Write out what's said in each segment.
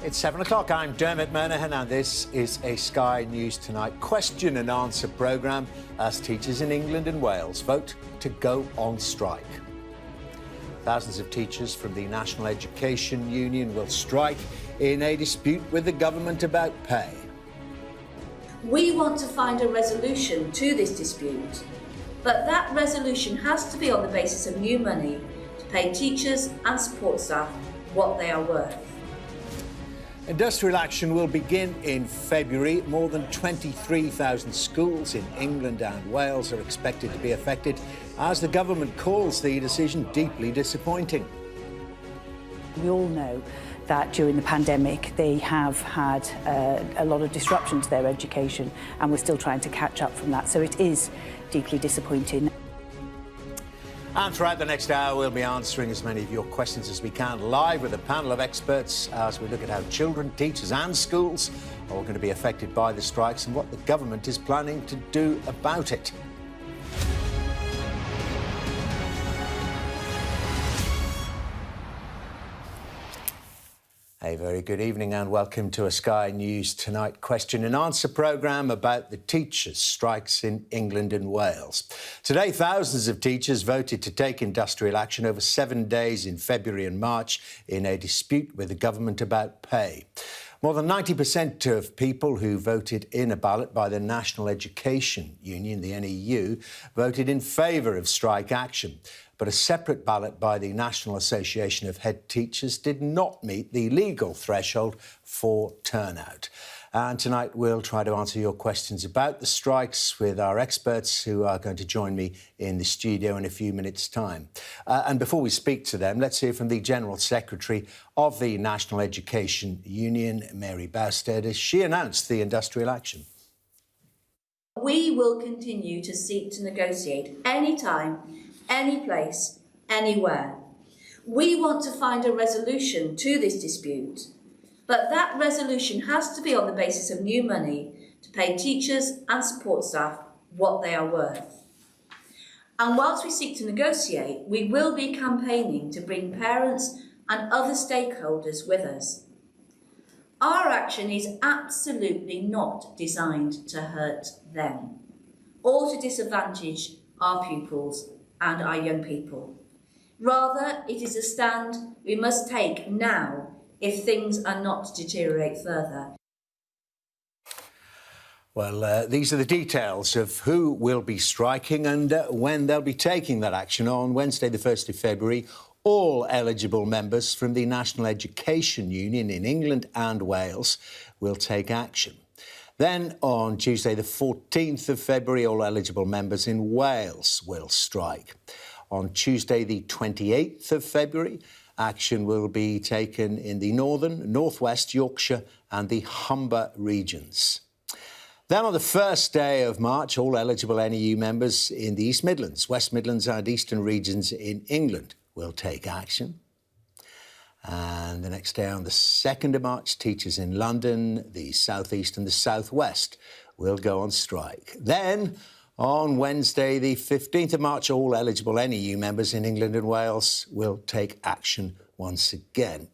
It's 7 o'clock. I'm Dermot Monahan, and this is a Sky News Tonight question and answer programme as teachers in England and Wales vote to go on strike. Thousands of teachers from the National Education Union will strike in a dispute with the government about pay. We want to find a resolution to this dispute, but that resolution has to be on the basis of new money to pay teachers and support staff what they are worth. Industrial action will begin in February. More than 23,000 schools in England and Wales are expected to be affected as the government calls the decision deeply disappointing. We all know that during the pandemic they have had a lot of disruption to their education, and we're still trying to catch up from that. So it is deeply disappointing. And throughout the next hour, we'll be answering as many of your questions as we can live with a panel of experts as we look at how children, teachers and schools are all going to be affected by the strikes and what the government is planning to do about it. A very good evening and welcome to a Sky News Tonight question and answer programme about the teachers' strikes in England and Wales. Today, thousands of teachers voted to take industrial action over 7 days in February and March in a dispute with the government about pay. More than 90% of people who voted in a ballot by the National Education Union, the NEU, voted in favour of strike action. But a separate ballot by the National Association of Head Teachers did not meet the legal threshold for turnout. And tonight we'll try to answer your questions about the strikes with our experts who are going to join me in the studio in a few minutes' time. And before we speak to them, let's hear from the General Secretary of the National Education Union, Mary Bousted, as she announced the industrial action. We will continue to seek to negotiate anytime, any place, anywhere. We want to find a resolution to this dispute, but that resolution has to be on the basis of new money to pay teachers and support staff what they are worth. And whilst we seek to negotiate, we will be campaigning to bring parents and other stakeholders with us. Our action is absolutely not designed to hurt them or to disadvantage our pupils and our young people. Rather, it is a stand we must take now if things are not to deteriorate further. Well, these are the details of who will be striking and when they'll be taking that action. On Wednesday, the 1st of February, all eligible members from the National Education Union in England and Wales will take action. Then, on Tuesday, the 14th of February, all eligible members in Wales will strike. On Tuesday, the 28th of February, action will be taken in the Northern, North West, Yorkshire and the Humber regions. Then, on the first day of March, all eligible NEU members in the East Midlands, West Midlands and Eastern regions in England will take action. And the next day, on the 2nd of March, teachers in London, the South East and the South West will go on strike. Then, on Wednesday, the 15th of March, all eligible NEU members in England and Wales will take action once again.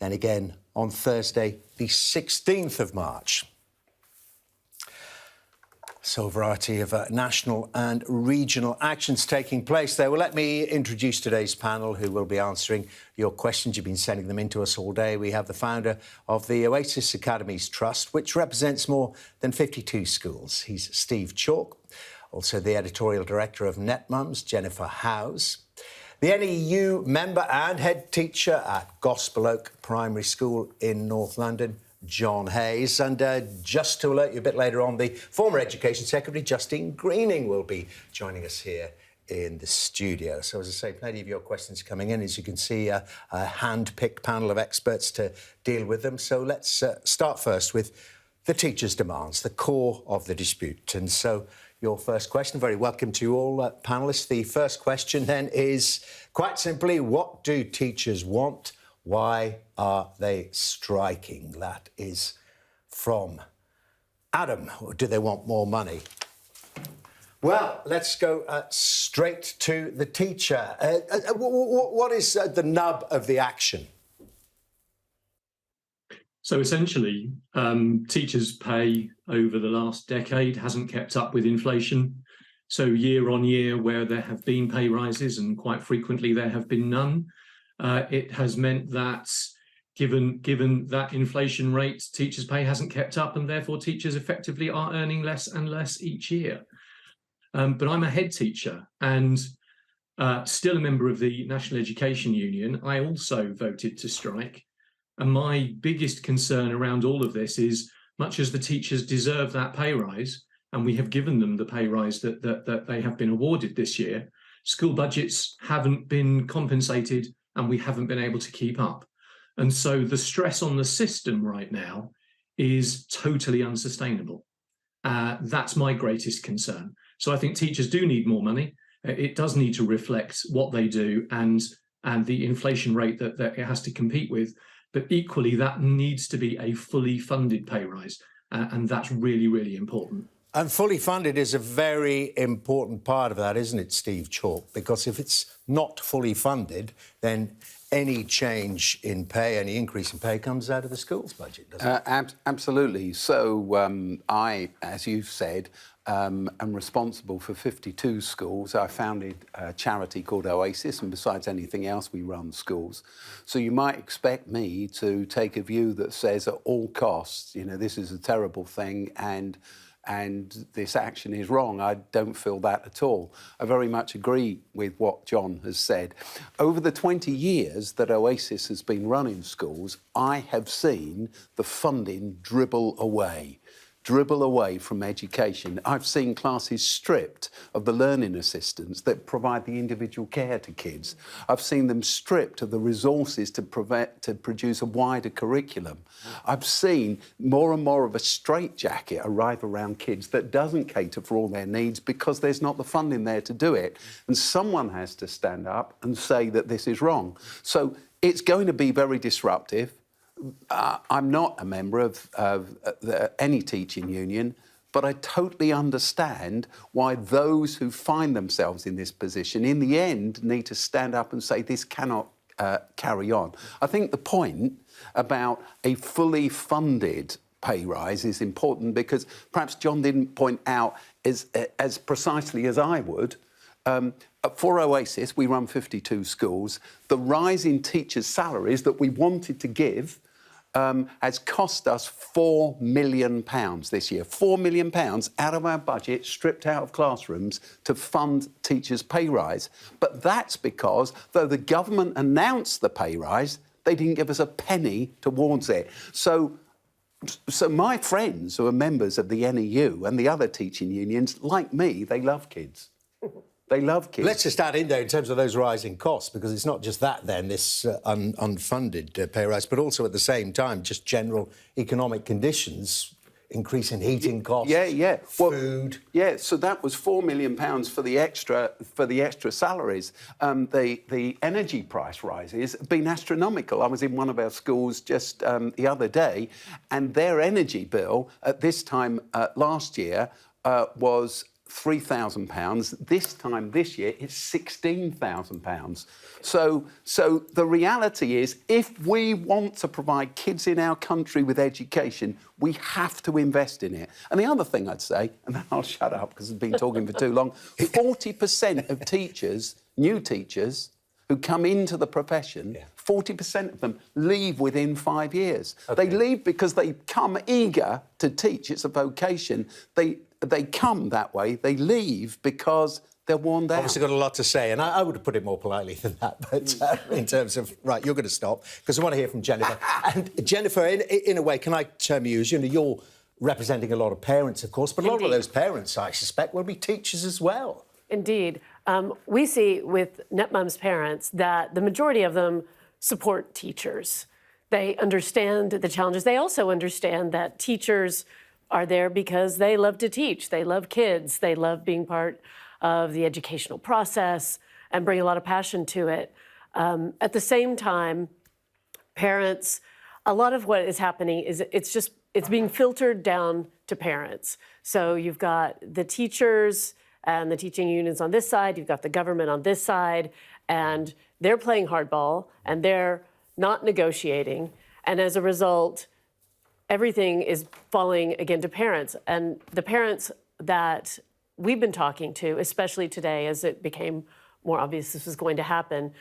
Then again, on Thursday, the 16th of March. So a variety of national and regional actions taking place there. Well, let me introduce today's panel who will be answering your questions. You've been sending them in to us all day. We have the founder of the Oasis Academies Trust, which represents more than 52 schools. He's Steve Chalk. Also the editorial director of NetMums, Jennifer Howes. The NEU member and head teacher at Gospel Oak Primary School in North London, John Hayes. And just to alert you a bit later on, the former Education Secretary, Justine Greening, will be joining us here in the studio. So, as I say, plenty of your questions coming in. As you can see, a hand-picked panel of experts to deal with them. So let's start first with the teachers' demands, the core of the dispute. And so your first question, very welcome to you all, panellists. The first question then is, quite simply, what do teachers want? Why are they striking? That is from Adam. Or do they want more money? Well, let's go straight to the teacher. What is the nub of the action? So essentially, teachers' pay over the last decade hasn't kept up with inflation. So year on year, where there have been pay rises, and quite frequently there have been none, it has meant that given that inflation rate, teachers' pay hasn't kept up, and therefore teachers effectively are earning less and less each year. But I'm a head teacher and still a member of the National Education Union. I also voted to strike. And my biggest concern around all of this is, much as the teachers deserve that pay rise, and we have given them the pay rise that they have been awarded this year, school budgets haven't been compensated and we haven't been able to keep up. And so the stress on the system right now is totally unsustainable. That's my greatest concern. So I think teachers do need more money. It does need to reflect what they do and the inflation rate that it has to compete with. But equally, that needs to be a fully funded pay rise. And that's really, really important. And fully funded is a very important part of that, isn't it, Steve Chalk? Because if it's not fully funded, then any change in pay, any increase in pay comes out of the school's budget, doesn't it? Absolutely. So I, as you've said, am responsible for 52 schools. I founded a charity called Oasis, and besides anything else, we run schools. So you might expect me to take a view that says at all costs, you know, this is a terrible thing and this action is wrong. I don't feel that at all. I very much agree with what John has said. Over the 20 years that Oasis has been running schools, I have seen the funding dribble away from education. I've seen classes stripped of the learning assistants that provide the individual care to kids. I've seen them stripped of the resources to produce a wider curriculum. I've seen more and more of a straitjacket arrive around kids that doesn't cater for all their needs because there's not the funding there to do it. And someone has to stand up and say that this is wrong. So it's going to be very disruptive. I'm not a member of any teaching union, but I totally understand why those who find themselves in this position, in the end, need to stand up and say this cannot carry on. I think the point about a fully funded pay rise is important because perhaps John didn't point out as precisely as I would. For Oasis, we run 52 schools. The rise in teachers' salaries that we wanted to give has cost us £4 million this year. £4 million out of our budget, stripped out of classrooms to fund teachers' pay rise. But that's because, though the government announced the pay rise, they didn't give us a penny towards it. So my friends who are members of the NEU and the other teaching unions, like me, they love kids. They love kids. Let's just add in there in terms of those rising costs, because it's not just that then, this unfunded pay rise, but also at the same time, just general economic conditions, increase in heating costs, food. Yeah, so that was £4 million for the extra salaries. The energy price rises have been astronomical. I was in one of our schools just the other day, and their energy bill at this time last year was £3,000. This year, it's £16,000. So the reality is, if we want to provide kids in our country with education, we have to invest in it. And the other thing I'd say, and then I'll shut up because I've been talking for too long, 40% of teachers, new teachers, who come into the profession, 40% of them leave within 5 years. Okay. They leave because they come eager to teach. It's a vocation. They come that way. They leave because they're worn down. Obviously got a lot to say, and I would have put it more politely than that, but in terms of, right, you're going to stop, because I want to hear from Jennifer. And Jennifer, in a way, can I term you as, you're representing a lot of parents, of course, but a lot of those parents, I suspect, will be teachers as well. Indeed. We see with NetMum's parents that the majority of them support teachers. They understand the challenges. They also understand that teachers are there because they love to teach. They love kids. They love being part of the educational process and bring a lot of passion to it. At the same time, parents, a lot of what is happening is it's being filtered down to parents. So you've got the teachers and the teaching unions on this side, you've got the government on this side, and they're playing hardball and they're not negotiating. And as a result, everything is falling again to parents. And the parents that we've been talking to, especially today as it became more obvious this was going to happen,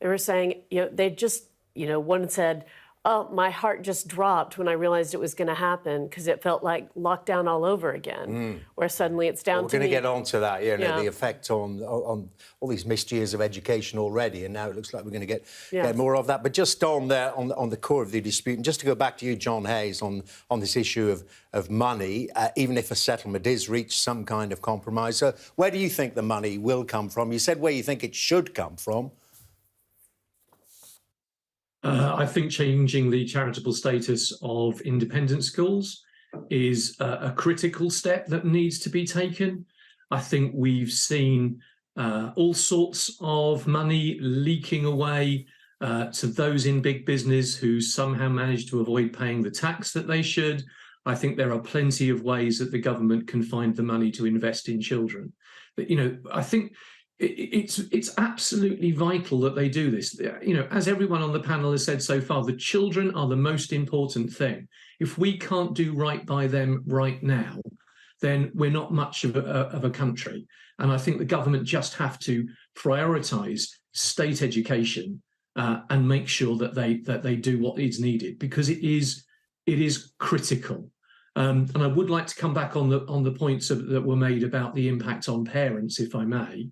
they were saying, they just, one said, oh, my heart just dropped when I realized it was going to happen because it felt like lockdown all over again, where suddenly it's down to me. We're going to get on to that, the effect on all these missed years of education already, and now it looks like we're going to get more of that. But just on the core of the dispute, and just to go back to you, John Hayes, on this issue of money, even if a settlement is reached, some kind of compromise, where do you think the money will come from? You said where you think it should come from. I think changing the charitable status of independent schools is a critical step that needs to be taken. I think we've seen all sorts of money leaking away to those in big business who somehow manage to avoid paying the tax that they should. I think there are plenty of ways that the government can find the money to invest in children. But, I think it's absolutely vital that they do this. As everyone on the panel has said so far, the children are the most important thing. If we can't do right by them right now, then we're not much of a country. And I think the government just have to prioritise state education and make sure that they do what is needed, because it is critical. And I would like to come back on the points that were made about the impact on parents, if I may.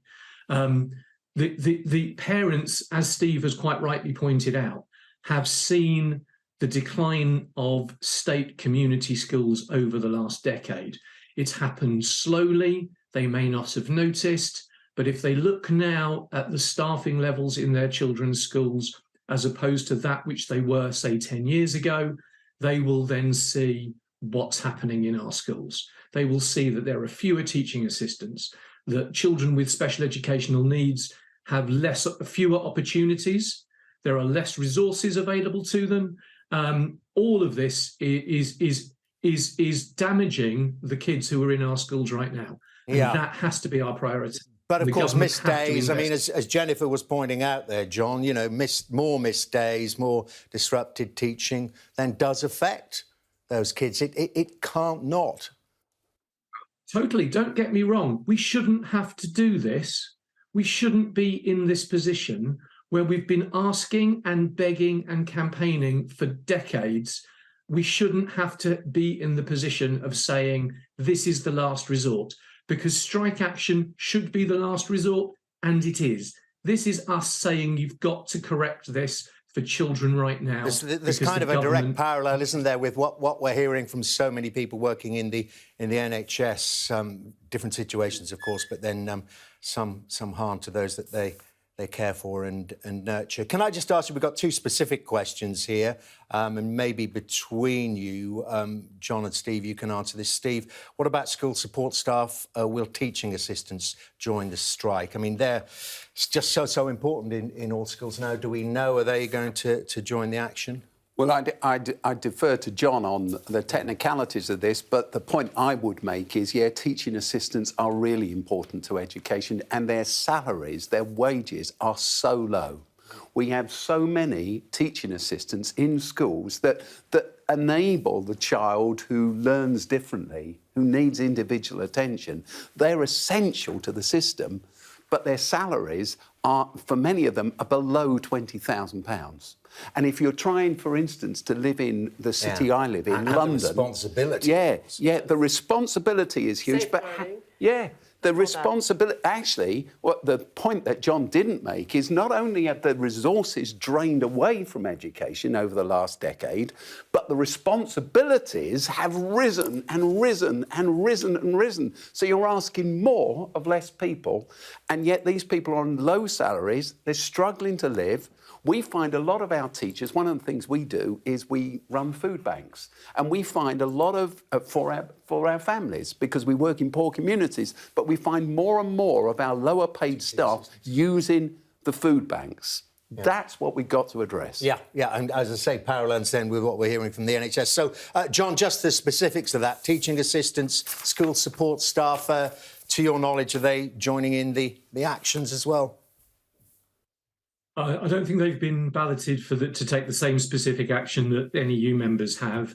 The parents, as Steve has quite rightly pointed out, have seen the decline of state community schools over the last decade. It's happened slowly. They may not have noticed, but if they look now at the staffing levels in their children's schools, as opposed to that which they were, say, 10 years ago, they will then see what's happening in our schools. They will see that there are fewer teaching assistants, that children with special educational needs have fewer opportunities, there are less resources available to them. All of this is damaging the kids who are in our schools right now. And that has to be our priority. But of course, missed days, I mean, as Jennifer was pointing out there, John, more missed days, more disrupted teaching, then does affect those kids. It can't not. Totally. Don't get me wrong. We shouldn't have to do this. We shouldn't be in this position where we've been asking and begging and campaigning for decades. We shouldn't have to be in the position of saying this is the last resort, because strike action should be the last resort, and it is. This is us saying you've got to correct this for children right now. There's kind of a direct parallel, isn't there, with what we're hearing from so many people working in the NHS. Different situations, of course, but then some harm to those that they care for and nurture. Can I just ask you, we've got two specific questions here, and maybe between you, John and Steve, you can answer this. Steve, what about school support staff? Will teaching assistants join the strike? I mean, they're just so important in all schools now. Do we know, are they going to join the action? Well, I defer to John on the technicalities of this, but the point I would make is, teaching assistants are really important to education, and their salaries, their wages are so low. We have so many teaching assistants in schools that enable the child who learns differently, who needs individual attention. They're essential to the system, but their salaries are, for many of them, are below £20,000. And if you're trying, for instance, to live in the city I live in, London... the responsibility. The responsibility is huge. The responsibility... Actually, the point that John didn't make is not only have the resources drained away from education over the last decade, but the responsibilities have risen and risen and risen and risen. So you're asking more of less people, and yet these people are on low salaries, they're struggling to live. We find a lot of our teachers, one of the things we do is we run food banks, and we find a lot of, for our families, because we work in poor communities, but we find more and more of our lower paid staff using the food banks. That's what we've got to address. And as I say, parallels then with what we're hearing from the NHS. So, John, just the specifics of that. Teaching assistants, school support staff, to your knowledge, are they joining in the actions as well? I don't think they've been balloted to take the same specific action that NEU members have.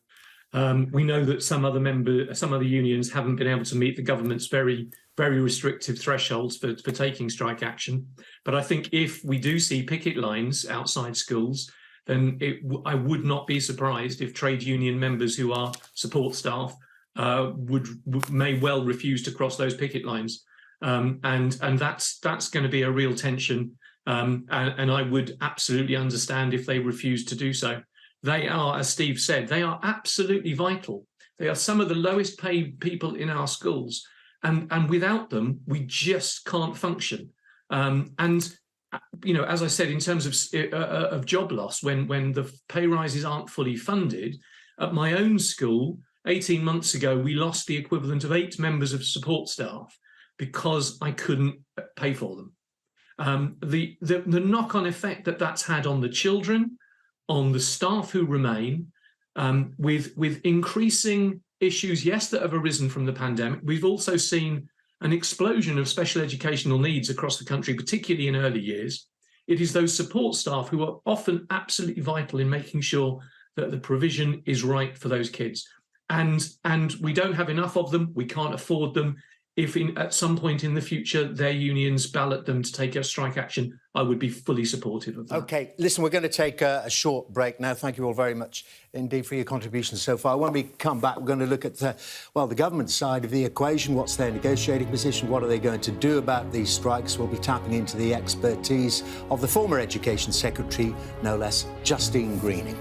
We know that some other unions haven't been able to meet the government's very, very restrictive thresholds for taking strike action. But I think if we do see picket lines outside schools, then I would not be surprised if trade union members who are support staff may well refuse to cross those picket lines, and that's going to be a real tension. And I would absolutely understand if they refuse to do so. They are, as Steve said, they are absolutely vital. They are some of the lowest paid people in our schools. And without them, we just can't function. And, you know, as I said, in terms of job loss, when the pay rises aren't fully funded, at my own school, 18 months ago, we lost the equivalent of 8 members of support staff because I couldn't pay for them. The knock-on effect that's had on the children, on the staff who remain, with increasing issues, yes, that have arisen from the pandemic. We've also seen an explosion of special educational needs across the country, particularly in early years. It is those support staff who are often absolutely vital in making sure that the provision is right for those kids. And we don't have enough of them. We can't afford them. If at some point in the future their unions ballot them to take a strike action, I would be fully supportive of that. OK, listen, we're going to take a short break now. Thank you all very much indeed for your contributions so far. When we come back, we're going to look at, well, the government side of the equation. What's their negotiating position? What are they going to do about these strikes? We'll be tapping into the expertise of the former Education Secretary, no less, Justine Greening.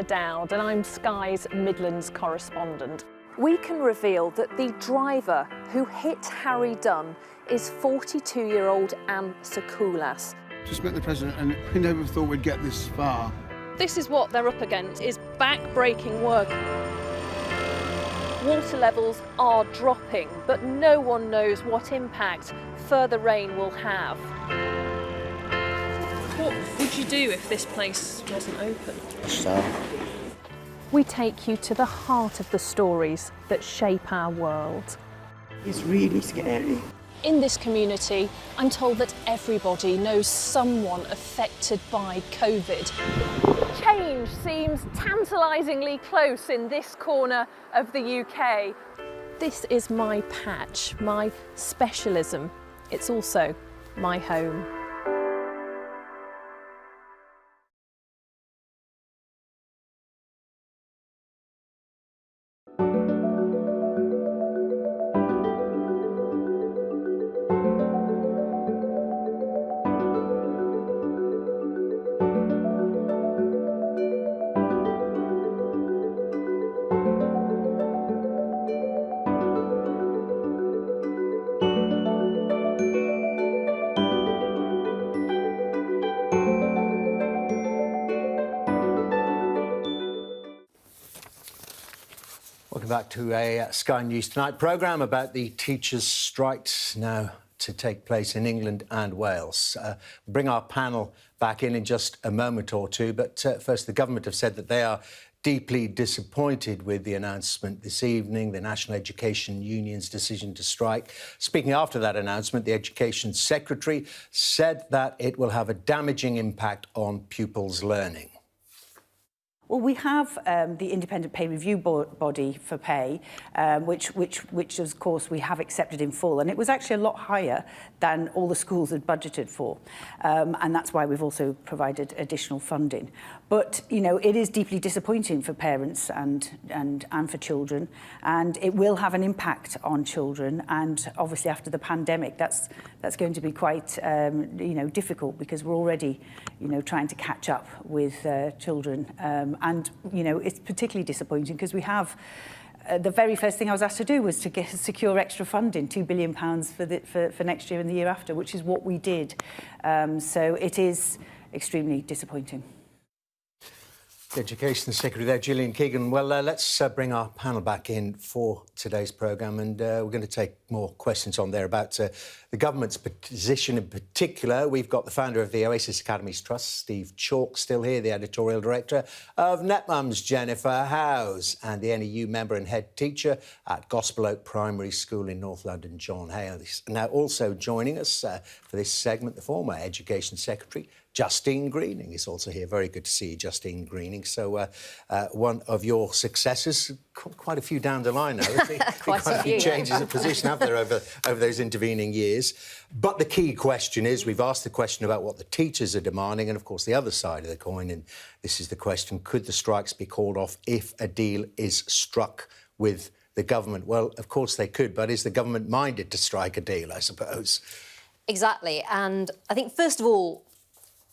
Dowd, and I'm Sky's Midlands correspondent. We can reveal that the driver who hit Harry Dunn is 42-year-old Anne Sakoulas. Just met the president and we never thought we'd get this far. This is what they're up against, is back-breaking work. Water levels are dropping, but no one knows what impact further rain will have. What would you do if this place wasn't open? We take you to the heart of the stories that shape our world. It's really scary. In this community, I'm told that everybody knows someone affected by COVID. Change seems tantalisingly close in this corner of the UK. This is my patch, my specialism. It's also my home. Welcome back to a Sky News Tonight programme about the teachers' strikes now to take place in England and Wales. Bring our panel back in just a moment or two, but first the government have said that they are deeply disappointed with the announcement this evening, the National Education Union's decision to strike. Speaking after that announcement, the Education Secretary said that it will have a damaging impact on pupils' learning. Well, we have the independent pay review body for pay, which of course we have accepted in full, and it was actually a lot higher than all the schools had budgeted for, and that's why we've also provided additional funding. But you know, it is deeply disappointing for parents and for children, and it will have an impact on children. And obviously, after the pandemic, that's going to be quite you know, difficult, because we're already, you know, trying to catch up with children. And, you know, it's particularly disappointing because we have, the very first thing I was asked to do was to secure extra funding, £2 billion for next year and the year after, which is what we did. So it is extremely disappointing. Education Secretary there, Gillian Keegan. Well, let's bring our panel back in for today's programme, and we're going to take more questions on there about the government's position in particular. We've got the founder of the Oasis Academies Trust, Steve Chalk, still here, the editorial director of Netmums, Jennifer Howes, and the NEU member and head teacher at Gospel Oak Primary School in North London, John Hales. Now, also joining us for this segment, the former Education Secretary, Justine Greening is also here. Very good to see you, Justine Greening. So one of your successors, quite a few down the line now. quite a few changes of position, have there, over those intervening years. But the key question is, we've asked the question about what the teachers are demanding, and of course the other side of the coin, and this is the question, could the strikes be called off if a deal is struck with the government? Well, of course they could, but is the government minded to strike a deal, I suppose? Exactly. And I think, first of all,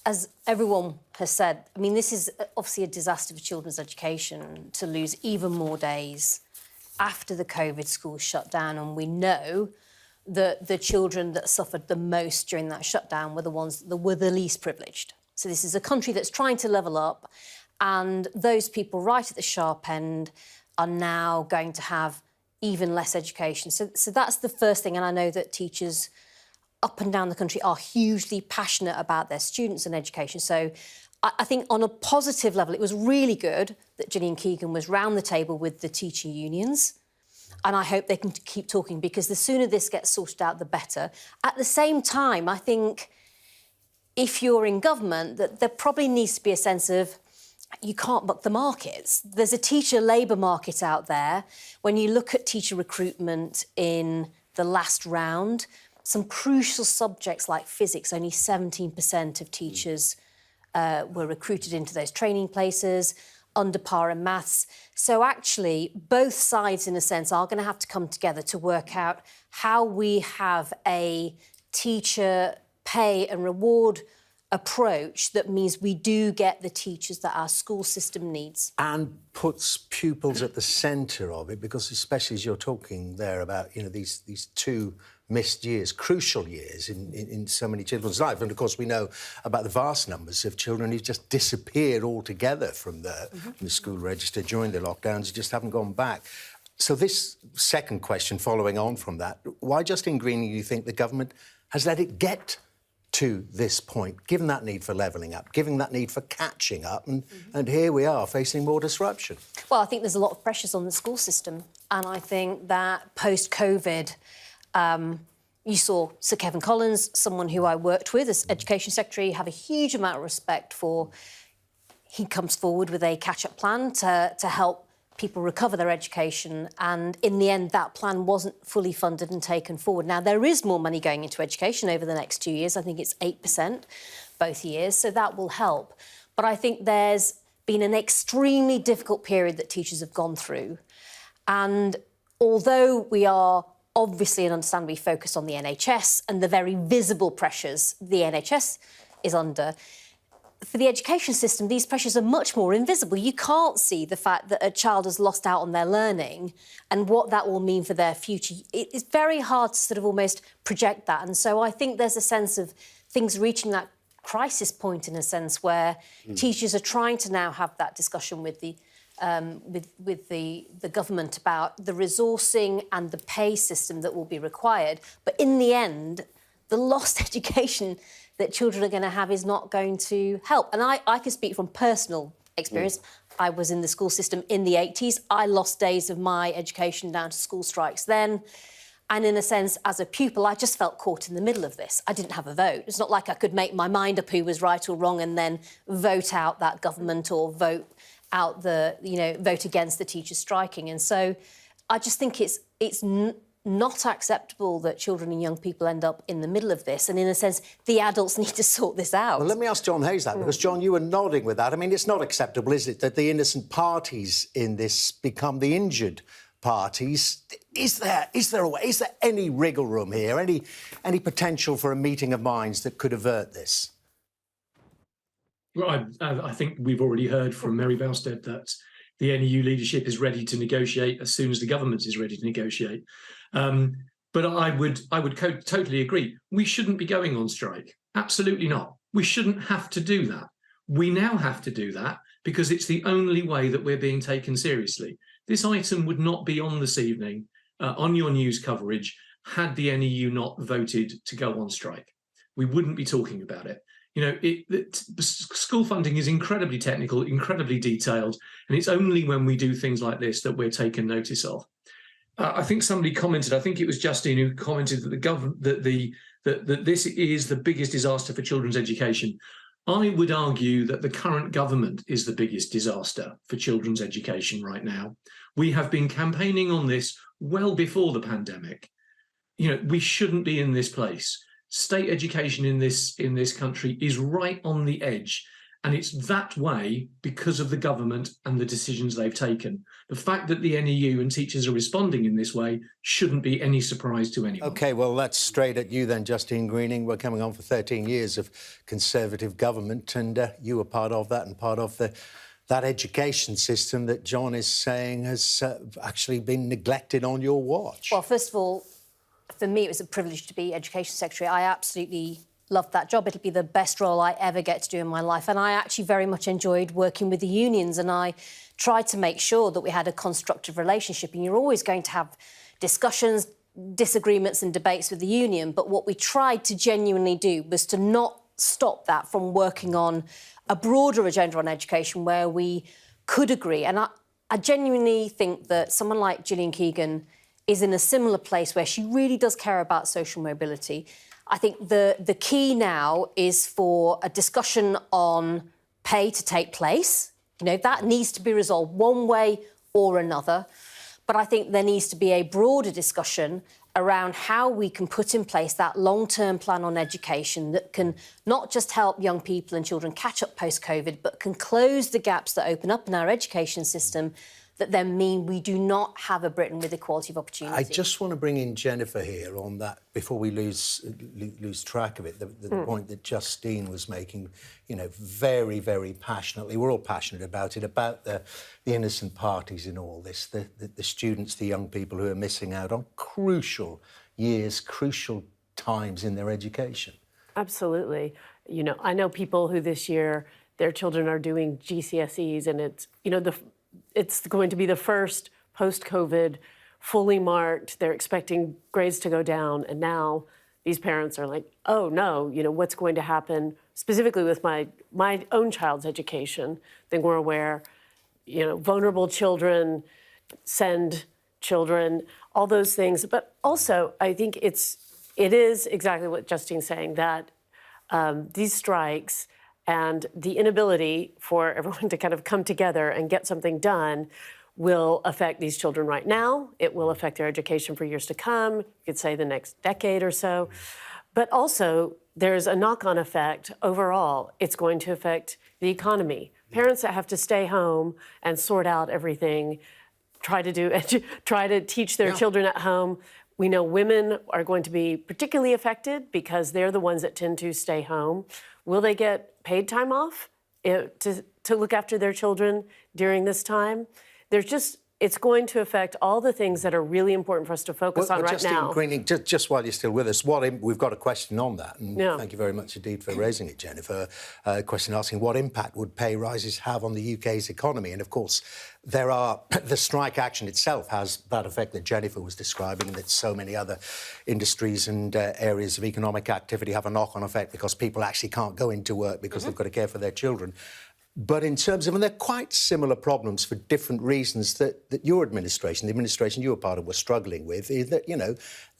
as everyone has said, I mean, this is obviously a disaster for children's education to lose even more days after the COVID schools shut down. And we know that the children that suffered the most during that shutdown were the ones that were the least privileged. So this is a country that's trying to level up, and those people right at the sharp end are now going to have even less education. So that's the first thing. And I know that teachers up and down the country are hugely passionate about their students and education. So I think on a positive level, it was really good that Gillian Keegan was round the table with the teacher unions. And I hope they can keep talking, because the sooner this gets sorted out, the better. At the same time, I think if you're in government, that there probably needs to be a sense of you can't buck the markets. There's a teacher labour market out there. When you look at teacher recruitment in the last round, some crucial subjects like physics, only 17% of teachers were recruited into those training places, under par in maths. So actually, both sides, in a sense, are going to have to come together to work out how we have a teacher pay and reward approach that means we do get the teachers that our school system needs. And puts pupils at the centre of it, because especially as you're talking there about, you know, these two missed years, crucial years in so many children's lives. And of course we know about the vast numbers of children who've just disappeared altogether from the school register during the lockdowns, just haven't gone back. So this second question following on from that, why, Justine Greening, do you think the government has let it get to this point, given that need for levelling up, given that need for catching up, and here we are facing more disruption? Well, I think there's a lot of pressures on the school system, and I think that post-COVID, you saw Sir Kevin Collins, someone who I worked with as Education Secretary, have a huge amount of respect for. He comes forward with a catch-up plan to help people recover their education, and in the end that plan wasn't fully funded and taken forward. Now, there is more money going into education over the next 2 years. I think it's 8% both years, so that will help. But I think there's been an extremely difficult period that teachers have gone through, and although we are obviously and understandably focused on the NHS and the very visible pressures the NHS is under, for the education system, these pressures are much more invisible. You can't see the fact that a child has lost out on their learning and what that will mean for their future. It's very hard to sort of almost project that. And so I think there's a sense of things reaching that crisis point, in a sense, where teachers are trying to now have that discussion with the government about the resourcing and the pay system that will be required. But in the end, the lost education that children are going to have is not going to help. And I can speak from personal experience. I was in the school system in the 80s. I lost days of my education down to school strikes then. And in a sense, as a pupil, I just felt caught in the middle of this. I didn't have a vote. It's not like I could make my mind up who was right or wrong and then vote out that government or vote out vote against the teachers striking. And so I just think it's not acceptable that children and young people end up in the middle of this. And in a sense, the adults need to sort this out. Well, let me ask John Hayes that, because, John, you were nodding with that. I mean, it's not acceptable, is it, that the innocent parties in this become the injured parties? Is there a way? Is there any wriggle room here? Any potential for a meeting of minds that could avert this? Well, I think we've already heard from Mary Bousted that the NEU leadership is ready to negotiate as soon as the government is ready to negotiate. But I would totally agree. We shouldn't be going on strike. Absolutely not. We shouldn't have to do that. We now have to do that because it's the only way that we're being taken seriously. This item would not be on this evening on your news coverage had the NEU not voted to go on strike. We wouldn't be talking about it. School funding is incredibly technical, incredibly detailed, and it's only when we do things like this that we're taken notice of. I think somebody commented, I think it was Justine who commented that this is the biggest disaster for children's education. I would argue that the current government is the biggest disaster for children's education right now. We have been campaigning on this well before the pandemic. We shouldn't be in this place. State education in this country is right on the edge, and it's that way because of the government and the decisions they've taken. The fact that the NEU and teachers are responding in this way shouldn't be any surprise to anyone. OK, well, that's straight at you then, Justine Greening. We're coming on for 13 years of Conservative government, and you were part of that and part of that education system that John is saying has actually been neglected on your watch. Well, first of all, for me, it was a privilege to be Education Secretary. I absolutely loved that job. It'll be the best role I ever get to do in my life. And I actually very much enjoyed working with the unions, and I tried to make sure that we had a constructive relationship. And you're always going to have discussions, disagreements and debates with the union. But what we tried to genuinely do was to not stop that from working on a broader agenda on education where we could agree. And I genuinely think that someone like Gillian Keegan is in a similar place where she really does care about social mobility. I think the key now is for a discussion on pay to take place. That needs to be resolved one way or another. But I think there needs to be a broader discussion around how we can put in place that long-term plan on education that can not just help young people and children catch up post-COVID, but can close the gaps that open up in our education system that then mean we do not have a Britain with equality of opportunity. I just want to bring in Jennifer here on that before we lose track of it. The point that Justine was making, very, very passionately. We're all passionate about it, about the innocent parties in all this, the students, the young people who are missing out on crucial years, crucial times in their education. Absolutely. I know people who this year, their children are doing GCSEs, and it's going to be the first post-COVID fully marked. They're expecting grades to go down. And now these parents are like, oh, no, what's going to happen specifically with my own child's education? I think we're aware, vulnerable children, send children, all those things. But also, I think it is exactly what Justine's saying, that these strikes and the inability for everyone to kind of come together and get something done will affect these children right now. It will affect their education for years to come, you could say the next decade or so. But also, there's a knock-on effect overall. It's going to affect the economy. Parents that have to stay home and sort out everything, try to teach their children at home. We know women are going to be particularly affected because they're the ones that tend to stay home. Will they get paid time off to look after their children during this time? It's going to affect all the things that are really important for us to focus on right Justine now. Greening, just while you're still with us, we've got a question on that, and thank you very much indeed for raising it, Jennifer. A question asking what impact would pay rises have on the UK's economy? And of course, the strike action itself has that effect that Jennifer was describing, and that so many other industries and areas of economic activity have a knock-on effect because people actually can't go into work because they've got to care for their children. But in terms of, and they're quite similar problems for different reasons that your administration, the administration you were part of, was struggling with, is that,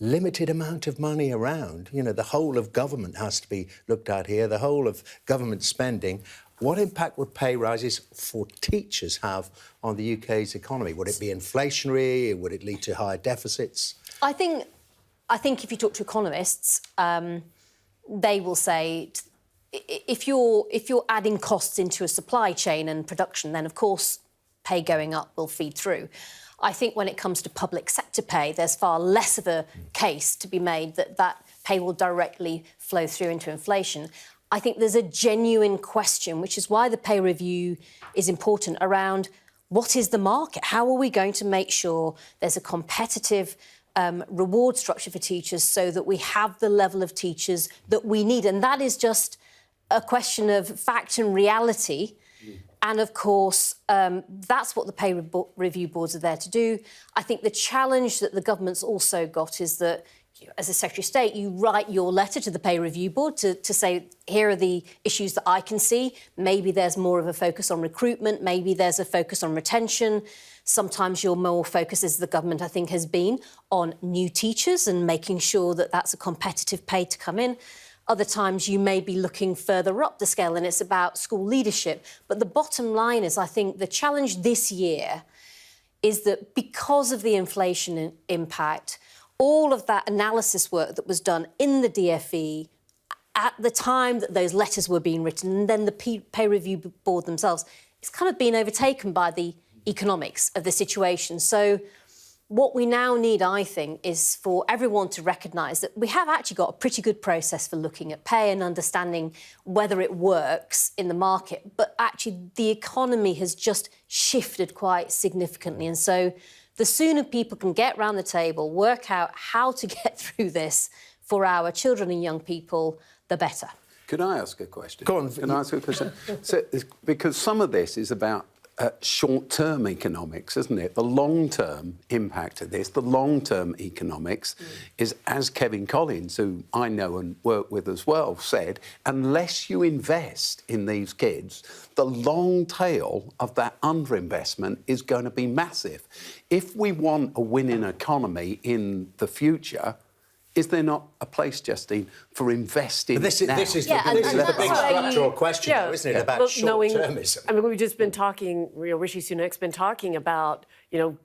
limited amount of money around. The whole of government has to be looked at here, the whole of government spending What impact would pay rises for teachers have on the UK's economy? Would it be inflationary? Would it lead to higher deficits? I think if you talk to economists, they will say if you're adding costs into a supply chain and production, then of course pay going up will feed through. I think when it comes to public sector pay, there's far less of a case to be made that pay will directly flow through into inflation. I think there's a genuine question, which is why the pay review is important, around what is the market? How are we going to make sure there's a competitive reward structure for teachers so that we have the level of teachers that we need? And that is just a question of fact and reality. And of course, that's what the pay review boards are there to do. I think the challenge that the government's also got is that, as a Secretary of State, you write your letter to the pay review board to say, here are the issues that I can see. Maybe there's more of a focus on recruitment. Maybe there's a focus on retention. Sometimes your more focus, as the government, I think, has been on new teachers and making sure that that's a competitive pay to come in. Other times you may be looking further up the scale and it's about school leadership. But the bottom line is, I think the challenge this year is that because of the inflation impact, all of that analysis work that was done in the DfE at the time that those letters were being written, and then the pay review board themselves, it's kind of been overtaken by the economics of the situation. So what we now need, I think, is for everyone to recognise that we have actually got a pretty good process for looking at pay and understanding whether it works in the market. But actually, the economy has just shifted quite significantly. And so the sooner people can get round the table, work out how to get through this for our children and young people, the better. Could I ask a question? Go on. Can I ask a question? So, because some of this is about short-term economics, isn't it? The long-term impact of this, the long-term economics, is, as Kevin Collins, who I know and work with as well, said, unless you invest in these kids, the long tail of that underinvestment is going to be massive. If we want a winning economy in the future, is there not a place, Justine, for investing now? This is the big structural question, though, isn't it, about short-termism? I mean, we've just been talking, Rishi Sunak's been talking about,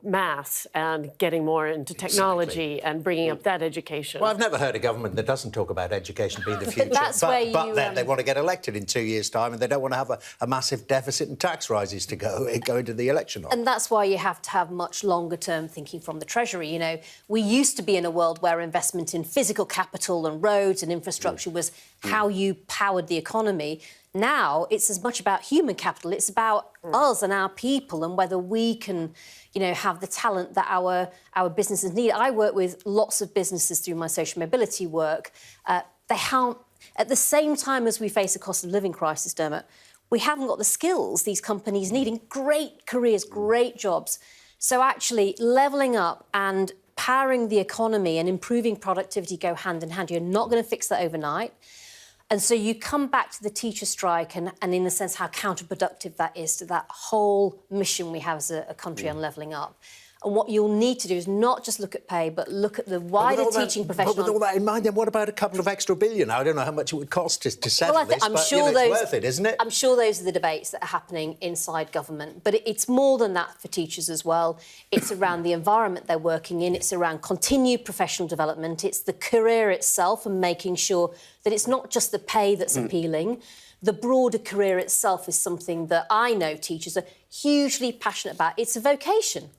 maths and getting more into technology and bringing up that education. Well, I've never heard a government that doesn't talk about education being the future. But then they want to get elected in 2 years' time and they don't want to have a massive deficit and tax rises to go into the election on. And that's why you have to have much longer-term thinking from the Treasury. We used to be in a world where investment in physical capital and roads and infrastructure was how you powered the economy. Now it's as much about human capital. It's about us and our people and whether we can, have the talent that our businesses need. I work with lots of businesses through my social mobility work. They have, at the same time as we face a cost of living crisis, Dermot, we haven't got the skills these companies need in great careers, great jobs. So actually levelling up and powering the economy and improving productivity go hand in hand. You're not going to fix that overnight. And so you come back to the teacher strike and in a sense, how counterproductive that is to that whole mission we have as a country on levelling up. And what you'll need to do is not just look at pay, but look at the wider teaching profession. But with all that in mind, then what about a couple of extra billion? I don't know how much it would cost to settle this, but it's worth it, isn't it? I'm sure those are the debates that are happening inside government. But it's more than that for teachers as well. It's around the environment they're working in. It's around continued professional development. It's the career itself and making sure that it's not just the pay that's appealing. The broader career itself is something that I know teachers are hugely passionate about. It's a vocation.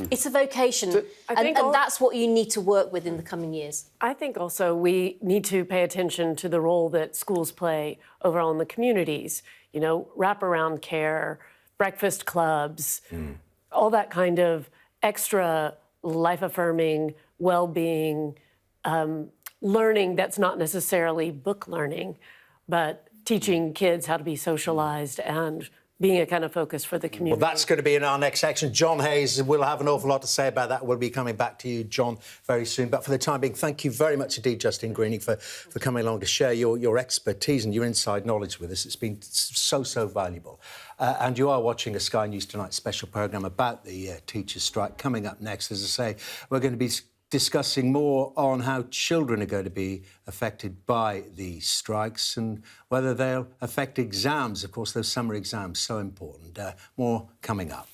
It's a vocation, and that's what you need to work with in the coming years. I think also we need to pay attention to the role that schools play overall in the communities. Wraparound care, breakfast clubs, all that kind of extra life-affirming, well-being, learning that's not necessarily book learning, but teaching kids how to be socialised and being a kind of focus for the community. Well, that's going to be in our next section. John Hayes will have an awful lot to say about that. We'll be coming back to you, John, very soon. But for the time being, thank you very much indeed, Justine Greening, for coming along to share your expertise and your inside knowledge with us. It's been so valuable. And you are watching a Sky News Tonight special programme about the teachers' strike. Coming up next, as I say, we're going to be discussing more on how children are going to be affected by these strikes and whether they'll affect exams. Of course, those summer exams, so important. More coming up.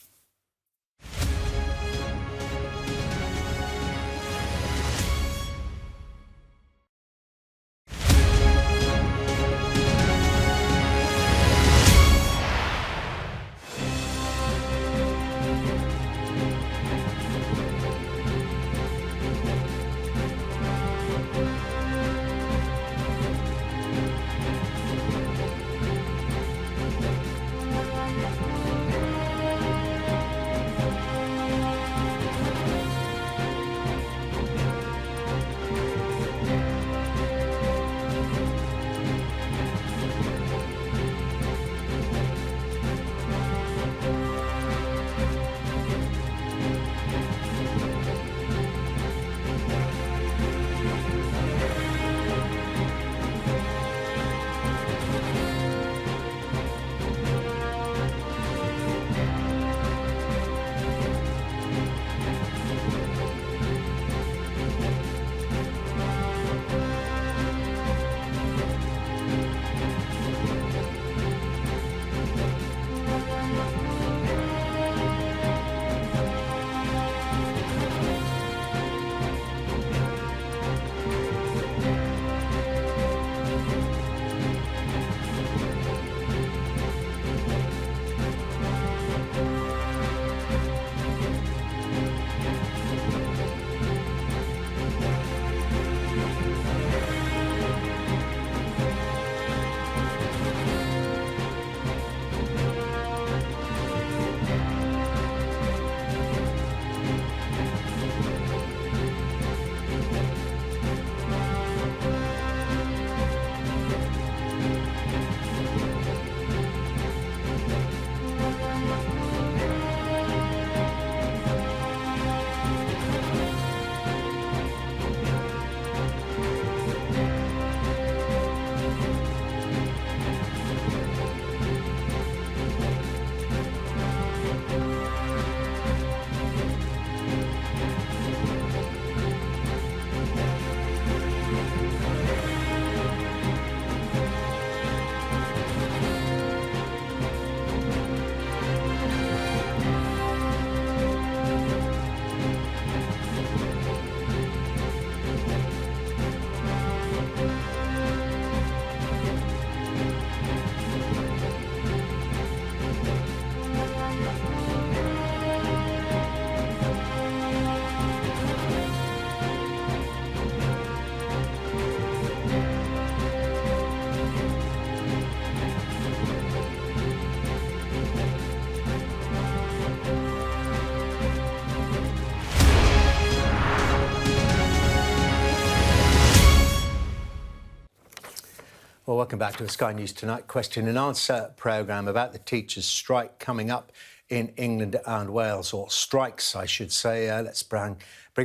Well, welcome back to the Sky News Tonight question and answer programme about the teachers' strike coming up in England and Wales, or strikes, I should say. Let's bring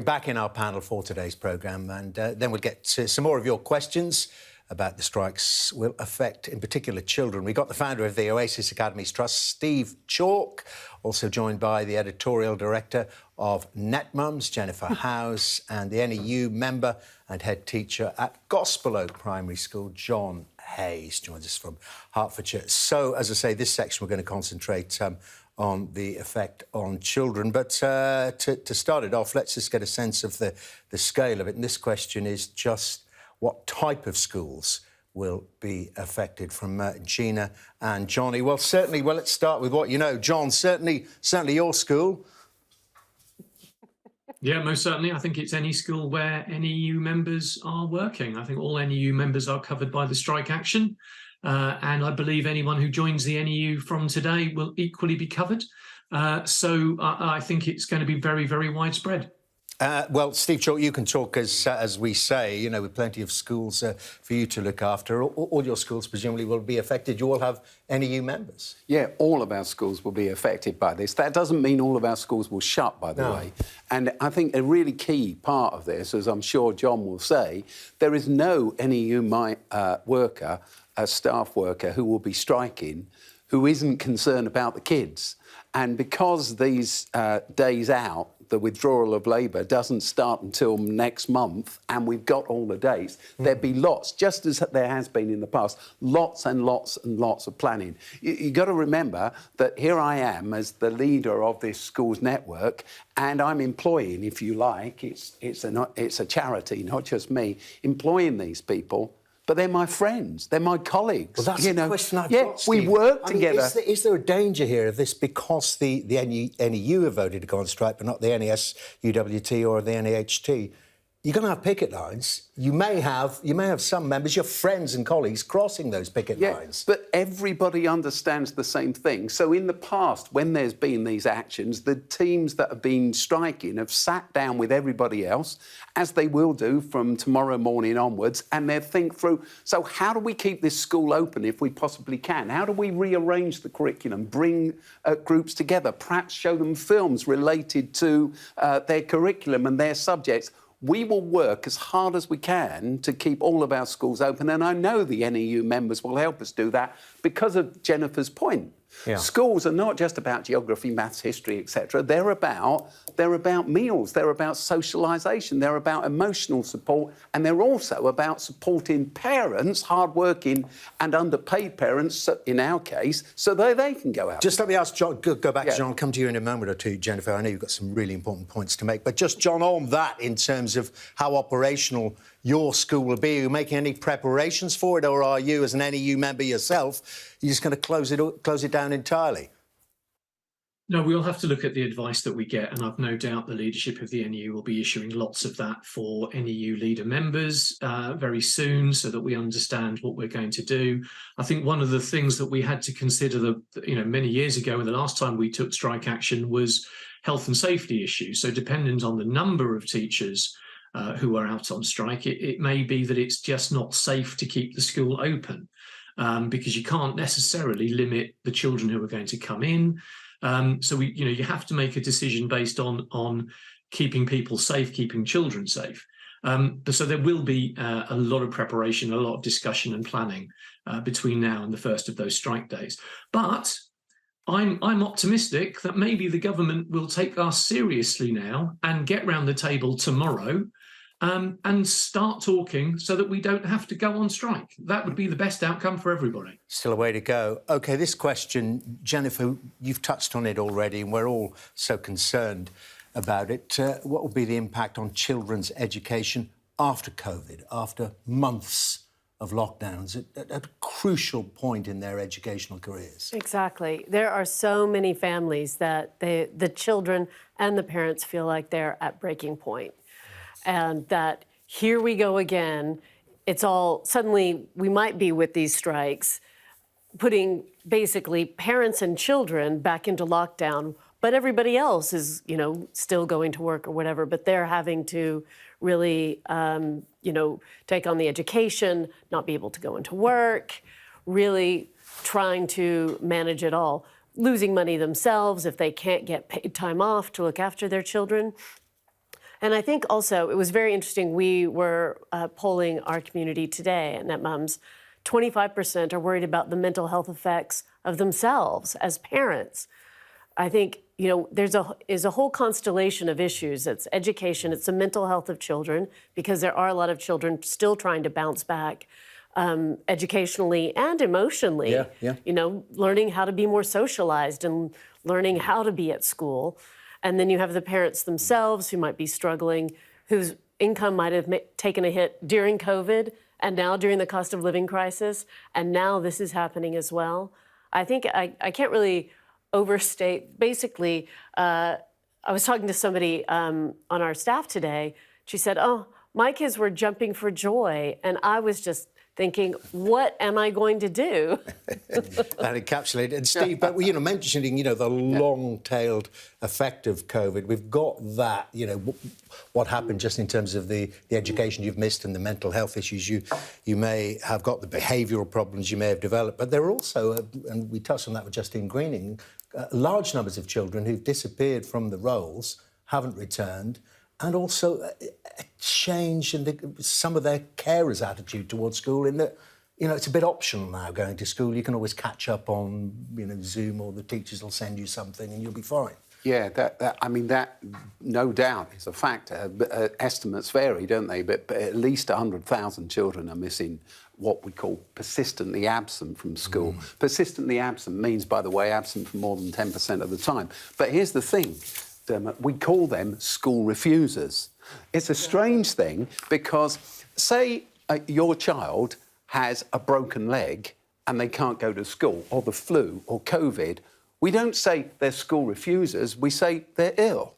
back in our panel for today's programme, and then we'll get to some more of your questions about the strikes will affect, in particular, children. We got the founder of the Oasis Academies Trust, Steve Chalk, also joined by the editorial director of NetMums, Jennifer Howes, and the NEU member and head teacher at Gospel Oak Primary School, John Hayes, joins us from Hertfordshire. So, as I say, this section we're going to concentrate on the effect on children. But to start it off, let's just get a sense of the scale of it. And this question is just what type of schools will be affected, from Gina and Johnny. Well, certainly, let's start with what you know. John, certainly your school. Yeah, most certainly. I think it's any school where NEU members are working. I think all NEU members are covered by the strike action. And I believe anyone who joins the NEU from today will equally be covered. So I think it's going to be very, very widespread. Well, Steve Chalk, you can talk, as we say, you know, with plenty of schools for you to look after. All your schools presumably will be affected. You all have NEU members. Yeah, all of our schools will be affected by this. That doesn't mean all of our schools will shut, by the way. And I think a really key part of this, as I'm sure John will say, there is no NEU worker, a staff worker, who will be striking who isn't concerned about the kids. And because these days out, the withdrawal of Labour doesn't start until next month and we've got all the dates, there'd be lots, just as there has been in the past, lots and lots and lots of planning. You've got to remember that here I am as the leader of this schools network, and I'm employing, if you like, it's a charity, not just me, employing these people. But they're my friends, they're my colleagues. Well, that's the question I've got, we Steve. work together. Is there a danger here of this because the NEU have voted to go on strike, but not the NES-UWT or the NEHT? You're going to have picket lines. You may have some members, your friends and colleagues, crossing those picket lines. But everybody understands the same thing. So in the past, when there's been these actions, the teams that have been striking have sat down with everybody else, as they will do from tomorrow morning onwards, and they'll think through, so how do we keep this school open if we possibly can? How do we rearrange the curriculum, bring groups together, perhaps show them films related to their curriculum and their subjects? We will work as hard as we can to keep all of our schools open, and I know the NEU members will help us do that because of Jennifer's point. Yeah. Schools are not just about geography, maths, history, etc. They're about meals, they're about socialisation, they're about emotional support, and they're also about supporting parents, hard-working and underpaid parents, in our case, so they can go out. Just let me ask John, go back to John, come to you in a moment or two, Jennifer. I know you've got some really important points to make, but just, John, on that, in terms of how operational your school will be, are you making any preparations for it, or are you, as an NEU member yourself, you're just going to close it down entirely? No, we'll have to look at the advice that we get, and I've no doubt the leadership of the NEU will be issuing lots of that for NEU leader members very soon, so that we understand what we're going to do. I think one of the things that we had to consider, many years ago, and the last time we took strike action, was health and safety issues. So dependent on the number of teachers who are out on strike, it may be that it's just not safe to keep the school open because you can't necessarily limit the children who are going to come in. So you have to make a decision based on keeping people safe, keeping children safe. So there will be a lot of preparation, a lot of discussion and planning between now and the first of those strike days. But I'm optimistic that maybe the government will take us seriously now and get round the table tomorrow and start talking so that we don't have to go on strike. That would be the best outcome for everybody. Still a way to go. OK, this question, Jennifer, you've touched on it already, and we're all so concerned about it. What will be the impact on children's education after COVID, after months of lockdowns, at a crucial point in their educational careers? Exactly. There are so many families that the children and the parents feel like they're at breaking point. And that here we go again. It's all, suddenly we might be with these strikes, putting basically parents and children back into lockdown, but everybody else is, still going to work or whatever, but they're having to really, take on the education, not be able to go into work, really trying to manage it all, losing money themselves if they can't get paid time off to look after their children. And I think also it was very interesting. We were polling our community today at NetMoms. 25% are worried about the mental health effects of themselves as parents. I think, there's a whole constellation of issues. It's education, it's the mental health of children, because there are a lot of children still trying to bounce back educationally and emotionally. Learning how to be more socialized and learning how to be at school. And then you have the parents themselves who might be struggling, whose income might have taken a hit during COVID and now during the cost of living crisis. And now this is happening as well. I think I can't really overstate. Basically, I was talking to somebody on our staff today. She said, oh, my kids were jumping for joy. And I was just thinking, what am I going to do? That encapsulated. And Steve, but mentioning, the long-tailed effect of COVID, we've got that, what happened just in terms of the education you've missed and the mental health issues you may have got, the behavioural problems you may have developed. But there are also, and we touched on that with Justine Greening, large numbers of children who've disappeared from the rolls, haven't returned, and also a change in some of their carers' attitude towards school, in that, it's a bit optional now going to school. You can always catch up on, Zoom, or the teachers will send you something and you'll be fine. Yeah, that no doubt is a factor. Estimates vary, don't they? But at least 100,000 children are missing what we call persistently absent from school. Persistently absent means, by the way, absent for more than 10% of the time. But here's the thing, Dermot, we call them school refusers. It's a strange thing because, say, your child has a broken leg and they can't go to school, or the flu, or COVID, we don't say they're school refusers, we say they're ill.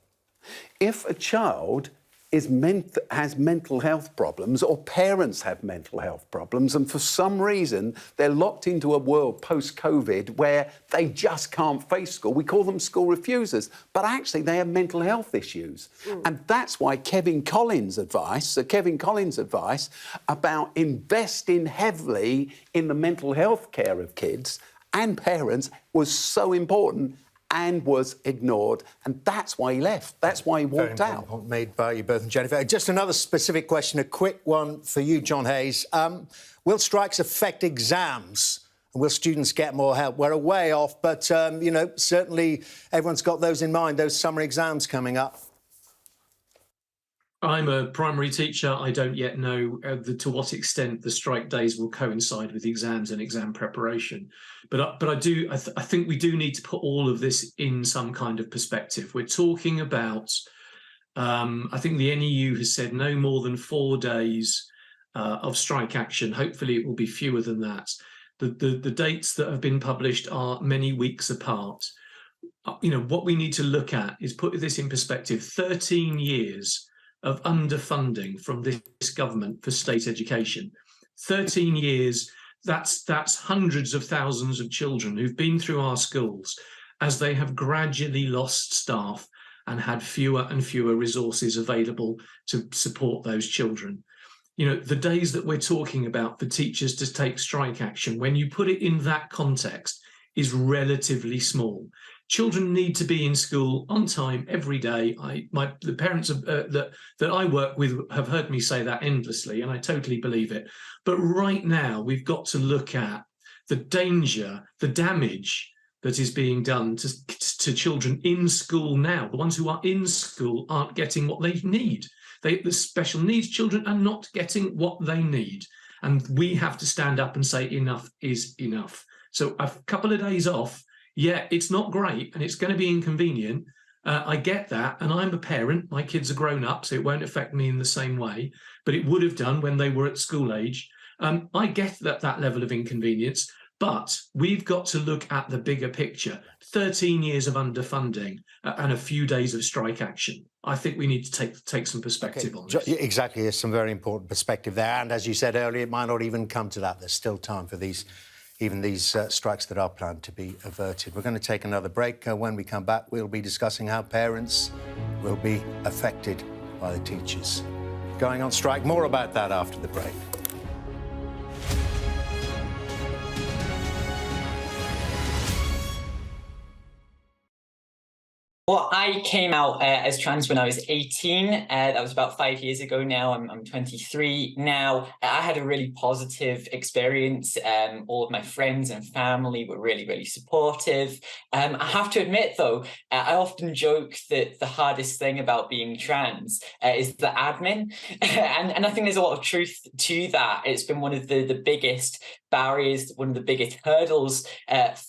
If a child has mental health problems, or parents have mental health problems, and for some reason they're locked into a world post-COVID where they just can't face school, we call them school refusers. But actually they have mental health issues. And that's why Kevin Collins' advice about investing heavily in the mental health care of kids and parents was so important and was ignored, and that's why he left. That's why he walked out. Point made by you both and Jennifer. Just another specific question, a quick one for you, John Hayes. Will strikes affect exams? And will students get more help? We're a way off, but, you know, certainly everyone's got those in mind, those summer exams coming up. I'm a primary teacher. I don't yet know to what extent the strike days will coincide with exams and exam preparation. But I think we do need to put all of this in some kind of perspective. We're talking about, I think the NEU has said no more than 4 days of strike action. Hopefully it will be fewer than that. The dates that have been published are many weeks apart. You know, what we need to look at is put this in perspective. 13 years of underfunding from this government for state education. 13 years, that's hundreds of thousands of children who've been through our schools as they have gradually lost staff and had fewer and fewer resources available to support those children. You know, the days that we're talking about for teachers to take strike action, when you put it in that context, is relatively small. Children need to be in school on time every day. The parents that I work with have heard me say that endlessly, and I totally believe it. But right now, we've got to look at the danger, the damage that is being done to children in school now. The ones who are in school aren't getting what they need. The special needs children are not getting what they need. And we have to stand up and say enough is enough. So a couple of days off, yeah, it's not great and it's going to be inconvenient. I get that. And I'm a parent. My kids are grown up, so it won't affect me in the same way. But it would have done when they were at school age. I get that level of inconvenience. But we've got to look at the bigger picture. 13 years of underfunding and a few days of strike action. I think we need to take some perspective on this. Exactly. There's some very important perspective there. And as you said earlier, it might not even come to that. There's still time for these strikes that are planned to be averted. We're going to take another break. When we come back, we'll be discussing how parents will be affected by the teachers going on strike. More about that after the break. Well, I came out as trans when I was 18. That was about 5 years ago now. I'm 23 now. I had a really positive experience. All of my friends and family were really, really supportive. I have to admit, though, I often joke that the hardest thing about being trans is the admin. and I think there's a lot of truth to that. It's been one of the biggest barriers, one of the biggest hurdles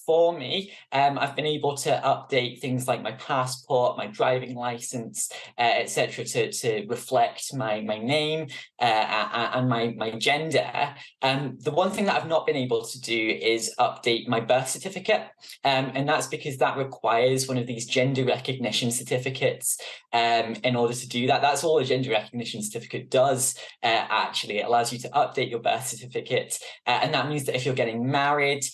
for me. I've been able to update things like my passport, my driving license, etc., to reflect my name and my gender. The one thing that I've not been able to do is update my birth certificate, and that's because that requires one of these gender recognition certificates in order to do that. That's all a gender recognition certificate does, actually. It allows you to update your birth certificate, and that means that if you're getting married,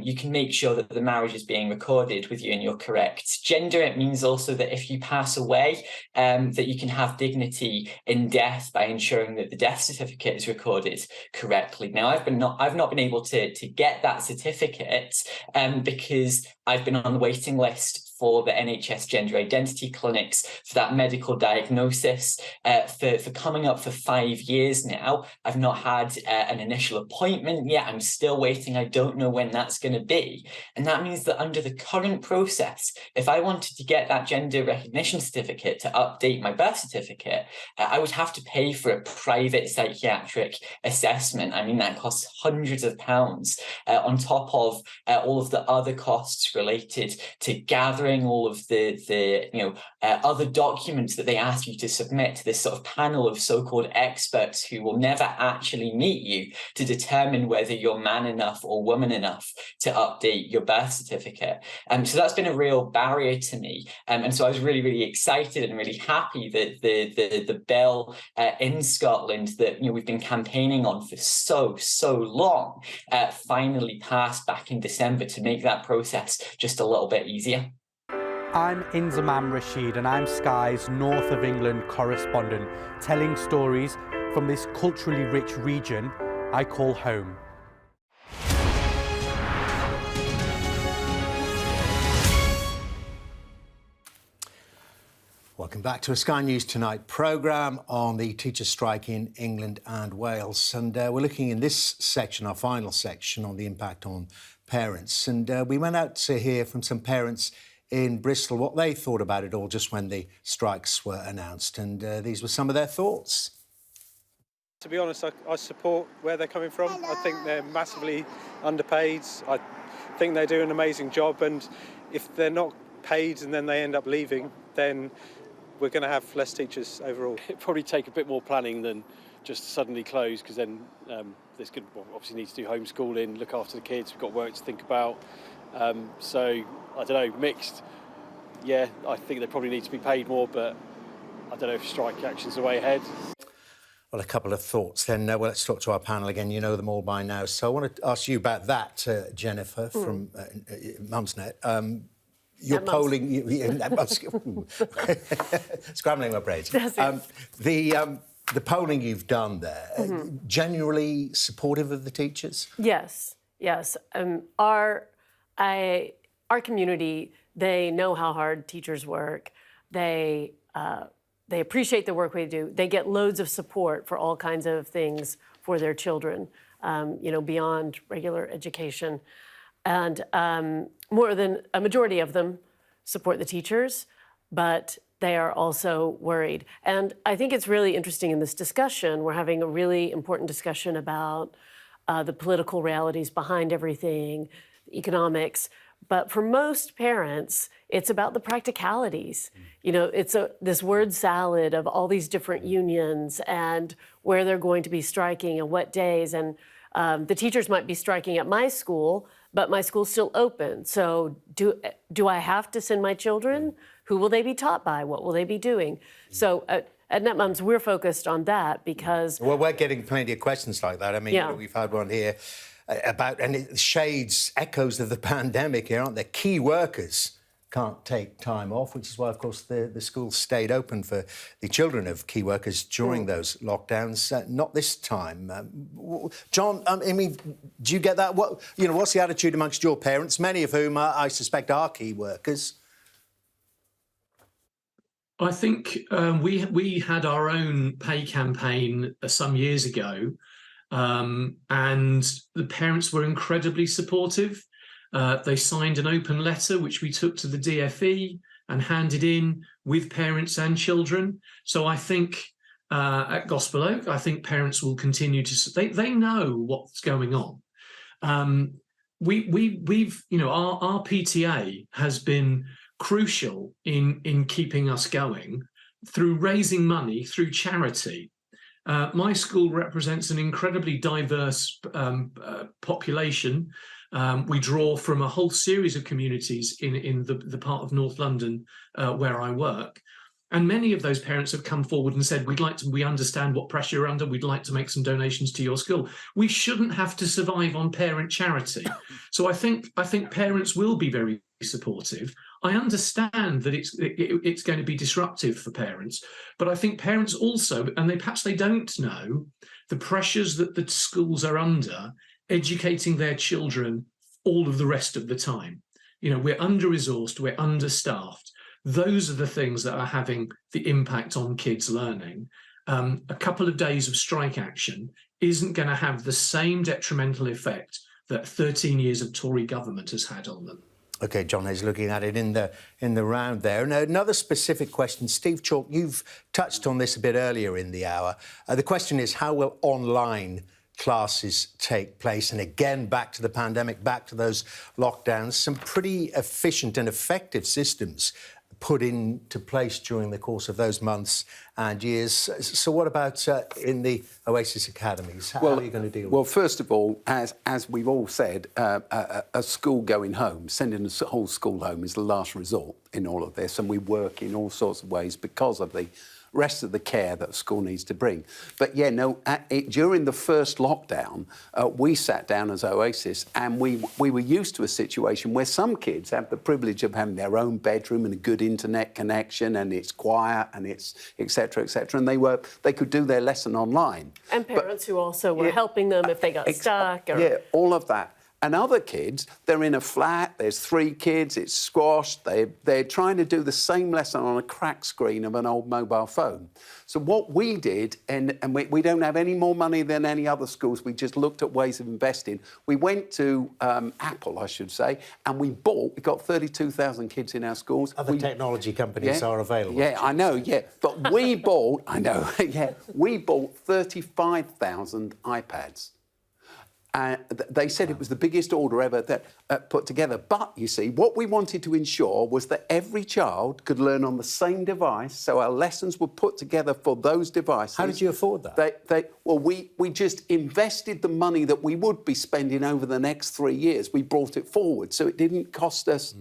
you can make sure that the marriage is being recorded with you in your correct gender. It means also that if you pass away, that you can have dignity in death by ensuring that the death certificate is recorded correctly. Now, I've not been able to get that certificate because I've been on the waiting list for the NHS gender identity clinics for that medical diagnosis for coming up for 5 years now. I've not had an initial appointment yet. I'm still waiting. I don't know when that's going to be. And that means that under the current process, if I wanted to get that gender recognition certificate to update my birth certificate, I would have to pay for a private psychiatric assessment. I mean, that costs hundreds of pounds on top of all of the other costs related to gathering all of the other documents that they ask you to submit to this sort of panel of so-called experts who will never actually meet you to determine whether you're man enough or woman enough to update your birth certificate. So that's been a real barrier to me. And so I was really, really excited and really happy that the bill in Scotland that we've been campaigning on for so long finally passed back in December to make that process just a little bit easier. I'm Inzamam Rashid and I'm Sky's North of England correspondent, telling stories from this culturally rich region I call home. Welcome back to a Sky News Tonight programme on the teacher strike in England and Wales. And we're looking in this section, our final section, on the impact on parents. And we went out to hear from some parents in Bristol what they thought about it all just when the strikes were announced. And these were some of their thoughts. To be honest, I support where they're coming from. I think they're massively underpaid. I think they do an amazing job. And if they're not paid and then they end up leaving, then we're going to have less teachers overall. It'd probably take a bit more planning than just suddenly close, because then there's going to obviously need to do homeschooling, look after the kids. We've got work to think about. So I don't know, mixed. Yeah, I think they probably need to be paid more, but I don't know if strike action's the way ahead. Well, a couple of thoughts then. Well, let's talk to our panel again. You know them all by now. So I want to ask you about that, Jennifer, from Mumsnet. You're polling... scrambling my brains. The polling you've done there, generally supportive of the teachers? Yes. Our community, they know how hard teachers work. They appreciate the work we do. They get loads of support for all kinds of things for their children, beyond regular education. And more than a majority of them support the teachers, but they are also worried. And I think it's really interesting in this discussion, we're having a really important discussion about the political realities behind everything, economics. But for most parents, it's about the practicalities. It's this word salad of all these different unions and where they're going to be striking and what days. And the teachers might be striking at my school, but my school's still open. So do I have to send my children? Who will they be taught by? What will they be doing? So at NetMums, we're focused on that because... Well, we're getting plenty of questions like that. I mean, we've had one here about, and it shades echoes of the pandemic here, aren't there? Key workers can't take time off, which is why, of course, the schools stayed open for the children of key workers during those lockdowns. Not this time. John, do you get that? What's the attitude amongst your parents, many of whom I suspect are key workers? I think we had our own pay campaign some years ago, and the parents were incredibly supportive. They signed an open letter, which we took to the DFE and handed in with parents and children. So I think at Gospel Oak, I think parents will continue to... They know what's going on. Our PTA has been crucial in keeping us going through raising money through charity. My school represents an incredibly diverse population. We draw from a whole series of communities in the part of North London where I work. And many of those parents have come forward and said, we understand what pressure you're under, we'd like to make some donations to your school. We shouldn't have to survive on parent charity. So I think parents will be very supportive. I understand that it's going to be disruptive for parents, but I think parents also, and perhaps they don't know, the pressures that the schools are under educating their children all of the rest of the time. We're under-resourced, we're understaffed. Those are the things that are having the impact on kids' learning. A couple of days of strike action isn't going to have the same detrimental effect that 13 years of Tory government has had on them. OK, John Hayes looking at it in the round there. Now, another specific question. Steve Chalk, you've touched on this a bit earlier in the hour. The question is, how will online classes take place? And again, back to the pandemic, back to those lockdowns, some pretty efficient and effective systems put into place during the course of those months and years. So what about in the Oasis Academies? How are you going to deal with it? Well, first of all, as we've all said, a school going home, sending a whole school home is the last resort in all of this, and we work in all sorts of ways because of the rest of the care that a school needs to bring. But yeah, no, during the first lockdown, we sat down as Oasis and we were used to a situation where some kids have the privilege of having their own bedroom and a good internet connection and it's quiet and it's et cetera, and they could do their lesson online. And parents who also were helping them if they got stuck. Or... Yeah, all of that. And other kids, they're in a flat, there's 3 kids, it's squashed, they're trying to do the same lesson on a cracked screen of an old mobile phone. So what we did, and we don't have any more money than any other schools, we just looked at ways of investing. We went to Apple, I should say, and we got 32,000 kids in our schools. Other technology companies are available. Yeah, I know, yeah. But we bought, we bought 35,000 iPads. They said it was the biggest order ever put together. But, you see, what we wanted to ensure was that every child could learn on the same device, so our lessons were put together for those devices. How did you afford that? We just invested the money that we would be spending over the next 3 years. We brought it forward, so it didn't cost us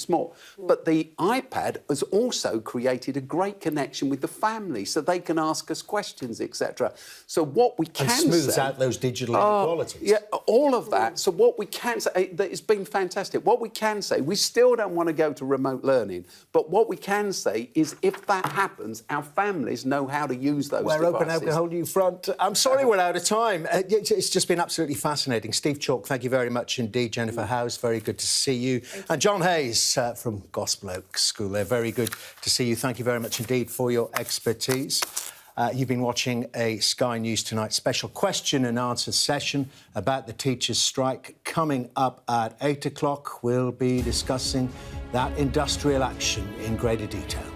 more. But the iPad has also created a great connection with the family, so they can ask us questions, etc. So what we can say... And smooths out those digital inequalities. Yeah, all of that. So what we can say, it's been fantastic. What we can say, we still don't want to go to remote learning, but what we can say is if that happens, our families know how to use those devices. We're open, hold you front. I'm sorry we're out of time. It's just been absolutely fascinating. Steve Chalk, thank you very much indeed. Jennifer Howes, very good to see you. And John Hayes from Gospel Oak School there, very good to see you. Thank you very much indeed for your expertise. You've been watching a Sky News Tonight special question and answer session about the teachers' strike. Coming up at 8 o'clock, we'll be discussing that industrial action in greater detail.